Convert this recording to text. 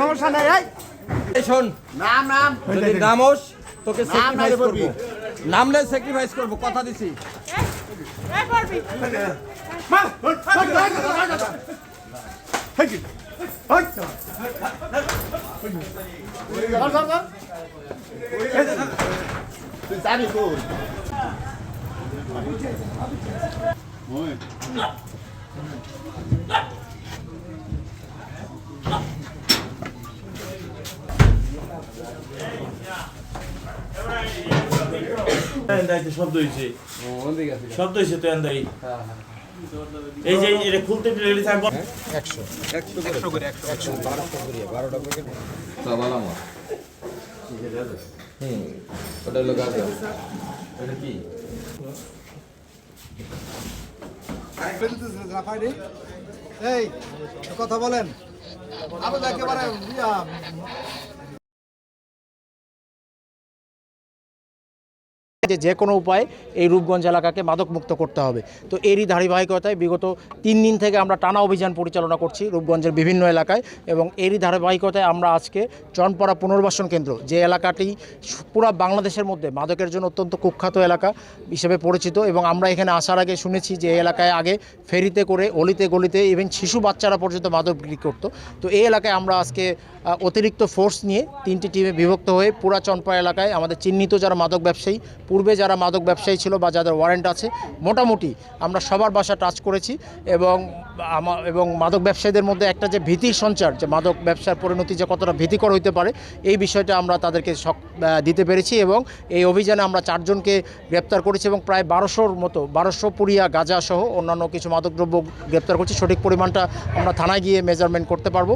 সমস্যা নাই। এই শোন, নাম নাম যদি নামোস তোকে নাম স্যাক্রিফাইস নাইলে করব, বলবি। নামলে স্যাক্রিফাইস করব, কথা দিছি। তুই জানি তো শব্দ হয়েছে শব্দ হয়েছে তো এন্দাই এই যে এটা খুলতে রেডি থাকবো 100 করে 100 12টা প্যাকেট সাবালা মাছ। ওটা হলো গাজর। এটা কি? এই কথা বলেন আমি একেবারে যে কোনো উপায়ে এই রূপগঞ্জ এলাকাকে মাদকমুক্ত করতে হবে। তো এরই ধারাবাহিকতায় বিগত 3 দিন থেকে আমরা টানা অভিযান পরিচালনা করছি রূপগঞ্জের বিভিন্ন এলাকায়, এবং এরই ধারাবাহিকতায় আমরা আজকে চনপাড়া পুনর্বাসন কেন্দ্র, যে এলাকাটি পুরো বাংলাদেশের মধ্যে মাদকের জন্য অত্যন্ত কুখ্যাত এলাকা হিসেবে পরিচিত, এবং আমরা এখানে আসার আগে শুনেছি যে এই এলাকায় আগে ফেরিতে করে অলিতে গলিতে ইভেন শিশু বাচ্চারা পর্যন্ত মাদক বিক্রি করতো। তো এই এলাকায় আমরা আজকে অতিরিক্ত ফোর্স নিয়ে 3টি টিমে বিভক্ত হয়ে পুরা চনপাড়া এলাকায় আমাদের চিহ্নিত যারা মাদক ব্যবসায়ী, পূর্বে যারা মাদক ব্যবসায়ী ছিল বা যাদের ওয়ারেন্ট আছে, মোটামুটি আমরা সবার বাসা টাচ করেছি, এবং মাদক ব্যবসায়ীদের মধ্যে একটা যে ভীতির সঞ্চার, যে মাদক ব্যবসার পরিণতি যে কতটা ভীতিকর হইতে পারে, এই বিষয়টা আমরা তাদেরকে দিতে পেরেছি, এবং এই অভিযানে আমরা 4 জনকে গ্রেপ্তার করেছি, এবং প্রায় 1200-র মতো 1200 পুরিয়া গাঁজা সহ অন্যান্য কিছু মাদকদ্রব্য গ্রেপ্তার করছি। সঠিক পরিমাণটা আমরা থানায় গিয়ে মেজারমেন্ট করতে পারবো।